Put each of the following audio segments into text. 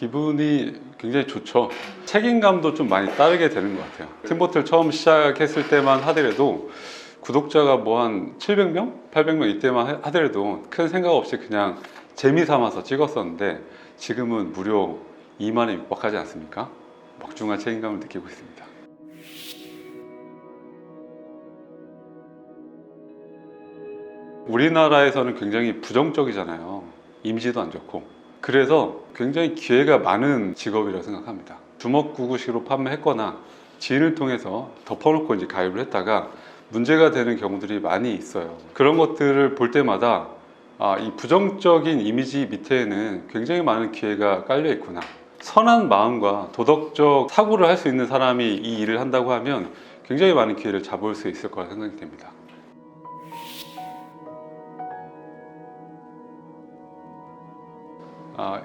기분이 굉장히 좋죠. 책임감도 좀 많이 따르게 되는 것 같아요. 팀보트를 처음 시작했을 때만 하더라도 구독자가 뭐 한 700명? 800명 이때만 하더라도 큰 생각 없이 그냥 재미 삼아서 찍었었는데 지금은 무려 2만에 육박하지 않습니까? 막중한 책임감을 느끼고 있습니다. 우리나라에서는 굉장히 부정적이잖아요. 이미지도 안 좋고. 그래서 굉장히 기회가 많은 직업이라고 생각합니다. 주먹구구식으로 판매했거나 지인을 통해서 덮어놓고 이제 가입을 했다가 문제가 되는 경우들이 많이 있어요. 그런 것들을 볼 때마다 이 부정적인 이미지 밑에는 굉장히 많은 기회가 깔려 있구나. 선한 마음과 도덕적 사고를 할 수 있는 사람이 이 일을 한다고 하면 굉장히 많은 기회를 잡을 수 있을 거라 생각이 됩니다.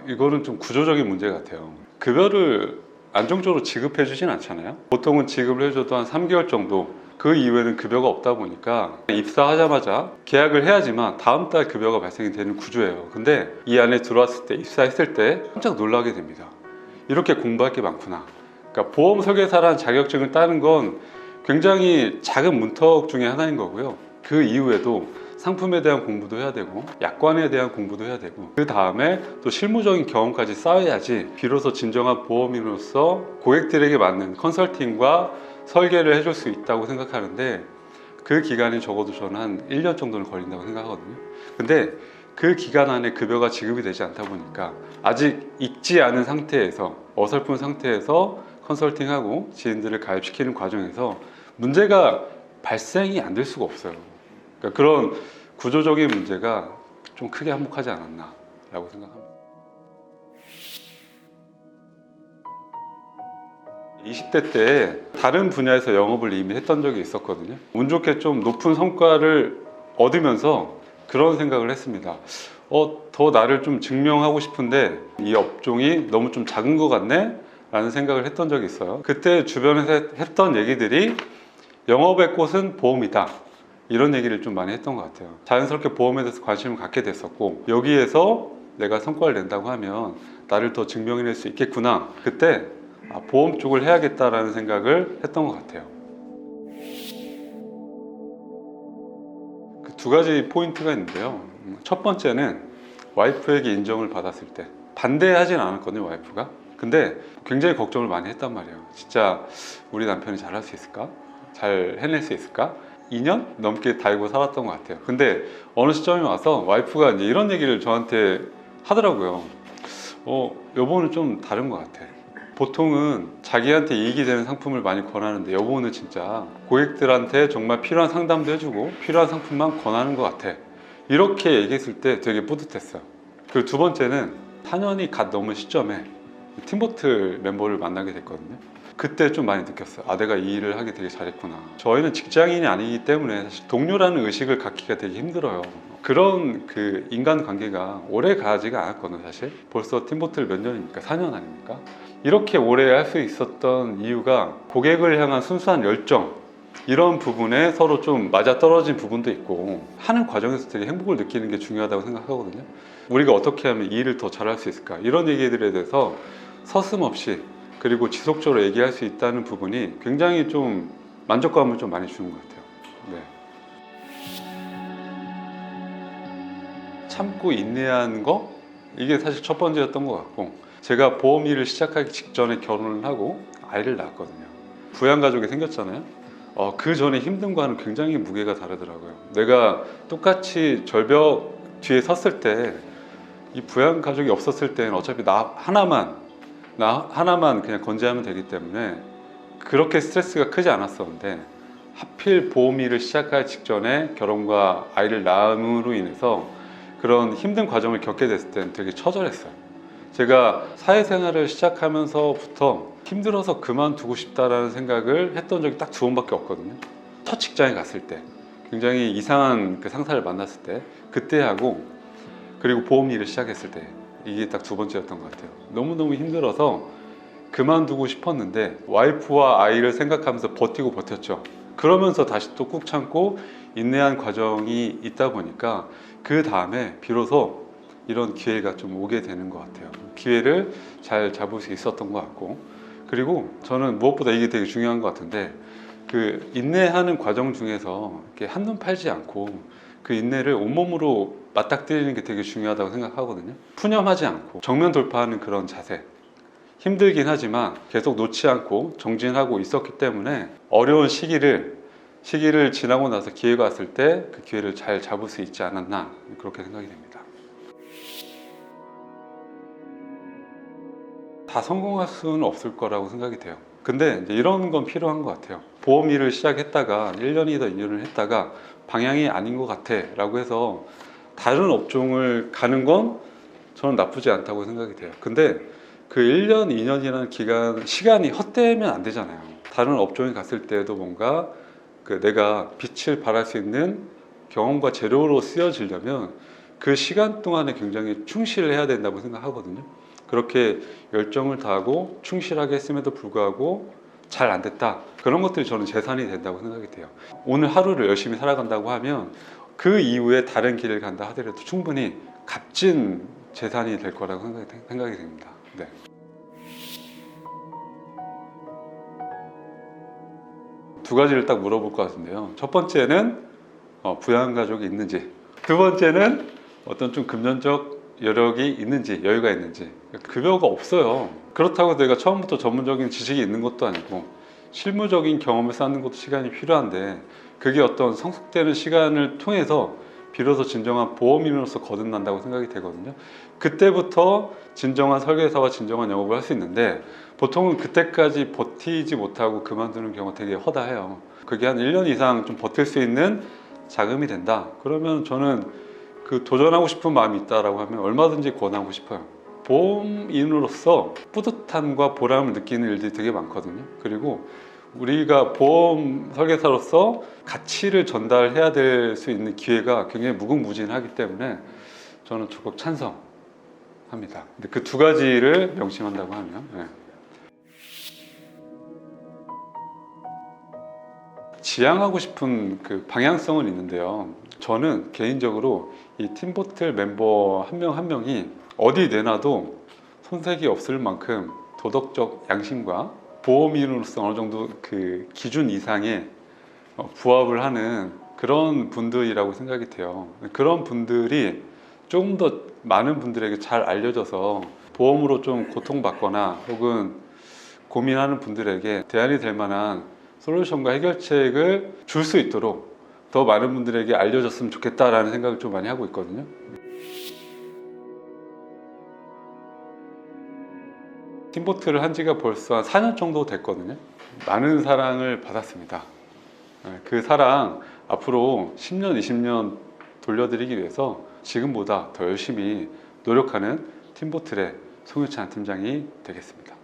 이거는 좀 구조적인 문제 같아요. 급여를 안정적으로 지급해 주진 않잖아요. 보통은 지급을 해줘도 한 3개월 정도, 그 이후에는 급여가 없다 보니까 입사하자마자 계약을 해야지만 다음 달 급여가 발생이 되는 구조예요. 근데 이 안에 들어왔을 때, 입사했을 때 깜짝 놀라게 됩니다. 이렇게 공부할 게 많구나. 그러니까 보험 설계사라는 자격증을 따는 건 굉장히 작은 문턱 중에 하나인 거고요. 그 이후에도 상품에 대한 공부도 해야 되고 약관에 대한 공부도 해야 되고 그 다음에 또 실무적인 경험까지 쌓아야지 비로소 진정한 보험인으로서 고객들에게 맞는 컨설팅과 설계를 해줄 수 있다고 생각하는데 그 기간이 적어도 저는 한 1년 정도는 걸린다고 생각하거든요. 근데 그 기간 안에 급여가 지급이 되지 않다 보니까 아직 익지 않은 상태에서 어설픈 상태에서 컨설팅하고 지인들을 가입시키는 과정에서 문제가 발생이 안 될 수가 없어요. 그러니까 그런 구조적인 문제가 좀 크게 한몫하지 않았나 라고 생각합니다. 20대 때 다른 분야에서 영업을 이미 했던 적이 있었거든요. 운 좋게 좀 높은 성과를 얻으면서 그런 생각을 했습니다. 더 나를 좀 증명하고 싶은데 이 업종이 너무 좀 작은 것 같네? 라는 생각을 했던 적이 있어요. 그때 주변에서 했던 얘기들이 영업의 꽃은 보험이다. 이런 얘기를 좀 많이 했던 것 같아요. 자연스럽게 보험에 대해서 관심을 갖게 됐었고 여기에서 내가 성과를 낸다고 하면 나를 더 증명해낼 수 있겠구나. 그때 보험 쪽을 해야겠다라는 생각을 했던 것 같아요. 그 두 가지 포인트가 있는데요. 첫 번째는 와이프에게 인정을 받았을 때 반대하진 않았거든요, 와이프가. 근데 굉장히 걱정을 많이 했단 말이에요. 진짜 우리 남편이 잘할 수 있을까? 잘 해낼 수 있을까? 2년 넘게 달고 살았던 것 같아요. 근데 어느 시점에 와서 와이프가 이제 이런 얘기를 저한테 하더라고요. 여보는 좀 다른 것 같아. 보통은 자기한테 이익이 되는 상품을 많이 권하는데 여보는 진짜 고객들한테 정말 필요한 상담도 해주고 필요한 상품만 권하는 것 같아. 이렇게 얘기했을 때 되게 뿌듯했어요. 그리고 두 번째는 4년이 갓 넘은 시점에 팀보트 멤버를 만나게 됐거든요. 그때 좀 많이 느꼈어요. 내가 이 일을 하기 되게 잘했구나. 저희는 직장인이 아니기 때문에 사실 동료라는 의식을 갖기가 되게 힘들어요. 그런 그 인간관계가 오래 가지가 않았거든요. 사실 벌써 팀보트를 몇 년입니까? 4년 아닙니까? 이렇게 오래 할 수 있었던 이유가 고객을 향한 순수한 열정, 이런 부분에 서로 좀 맞아떨어진 부분도 있고 하는 과정에서 되게 행복을 느끼는 게 중요하다고 생각하거든요. 우리가 어떻게 하면 이 일을 더 잘할 수 있을까? 이런 얘기들에 대해서 서슴없이 그리고 지속적으로 얘기할 수 있다는 부분이 굉장히 좀 만족감을 좀 많이 주는 것 같아요. 네. 참고 인내하는 거? 이게 사실 첫 번째였던 것 같고 제가 보험 일을 시작하기 직전에 결혼을 하고 아이를 낳았거든요. 부양가족이 생겼잖아요. 그 전에 힘든 거와는 굉장히 무게가 다르더라고요. 내가 똑같이 절벽 뒤에 섰을 때 이 부양가족이 없었을 때는 어차피 나 하나만 그냥 건재하면 되기 때문에 그렇게 스트레스가 크지 않았었는데 하필 보험 일을 시작할 직전에 결혼과 아이를 낳음으로 인해서 그런 힘든 과정을 겪게 됐을 때는 되게 처절했어요. 제가 사회생활을 시작하면서부터 힘들어서 그만두고 싶다라는 생각을 했던 적이 딱 2번밖에 없거든요. 첫 직장에 갔을 때 굉장히 이상한 그 상사를 만났을 때 그때 하고 그리고 보험 일을 시작했을 때 이게 딱 2번째였던 것 같아요. 너무너무 힘들어서 그만두고 싶었는데 와이프와 아이를 생각하면서 버텼죠. 그러면서 다시 또 꾹 참고 인내한 과정이 있다 보니까 그 다음에 비로소 이런 기회가 좀 오게 되는 것 같아요. 기회를 잘 잡을 수 있었던 것 같고, 그리고 저는 무엇보다 이게 되게 중요한 것 같은데, 그 인내하는 과정 중에서 이렇게 한눈 팔지 않고 그 인내를 온몸으로 맞닥뜨리는 게 되게 중요하다고 생각하거든요. 푸념하지 않고 정면 돌파하는 그런 자세, 힘들긴 하지만 계속 놓지 않고 정진하고 있었기 때문에 어려운 시기를 지나고 나서 기회가 왔을 때 그 기회를 잘 잡을 수 있지 않았나, 그렇게 생각이 됩니다. 다 성공할 수는 없을 거라고 생각이 돼요. 근데 이제 이런 건 필요한 것 같아요. 보험 일을 시작했다가 1년이다 2년을 했다가 방향이 아닌 것 같아 라고 해서 다른 업종을 가는 건 저는 나쁘지 않다고 생각이 돼요. 근데 그 1년, 2년이라는 시간이 헛되면 안 되잖아요. 다른 업종에 갔을 때도 뭔가 그 내가 빛을 발할 수 있는 경험과 재료로 쓰여지려면 그 시간 동안에 굉장히 충실해야 된다고 생각하거든요. 그렇게 열정을 다하고 충실하게 했음에도 불구하고 잘 안 됐다, 그런 것들이 저는 재산이 된다고 생각이 돼요. 오늘 하루를 열심히 살아간다고 하면 그 이후에 다른 길을 간다 하더라도 충분히 값진 재산이 될 거라고 생각이 됩니다. 네. 두 가지를 딱 물어볼 것 같은데요. 첫 번째는 부양한 가족이 있는지, 두 번째는 어떤 좀 금전적 여력이 있는지, 여유가 있는지. 급여가 없어요. 그렇다고 내가 처음부터 전문적인 지식이 있는 것도 아니고 실무적인 경험을 쌓는 것도 시간이 필요한데, 그게 어떤 성숙되는 시간을 통해서 비로소 진정한 보험인으로서 거듭난다고 생각이 되거든요. 그때부터 진정한 설계사와 진정한 영업을 할 수 있는데, 보통은 그때까지 버티지 못하고 그만두는 경우가 되게 허다해요. 그게 한 1년 이상 좀 버틸 수 있는 자금이 된다, 그러면 저는 그 도전하고 싶은 마음이 있다라고 하면 얼마든지 권하고 싶어요. 보험인으로서 뿌듯함과 보람을 느끼는 일들이 되게 많거든요. 그리고 우리가 보험 설계사로서 가치를 전달해야 될 수 있는 기회가 굉장히 무궁무진하기 때문에 저는 적극 찬성합니다. 근데 그 두 가지를 명심한다고 하면, 네. 지향하고 싶은 그 방향성은 있는데요. 저는 개인적으로 이 팀보틀 멤버 한 명 한 명이 어디 내놔도 손색이 없을 만큼 도덕적 양심과 보험인으로서 어느 정도 그 기준 이상의 부합을 하는 그런 분들이라고 생각이 돼요. 그런 분들이 조금 더 많은 분들에게 잘 알려져서 보험으로 좀 고통받거나 혹은 고민하는 분들에게 대안이 될 만한 솔루션과 해결책을 줄 수 있도록 더 많은 분들에게 알려졌으면 좋겠다라는 생각을 좀 많이 하고 있거든요. 팀보트를 한 지가 벌써 한 4년 정도 됐거든요. 많은 사랑을 받았습니다. 그 사랑 앞으로 10년, 20년 돌려드리기 위해서 지금보다 더 열심히 노력하는 팀보틀의 송유찬 팀장이 되겠습니다.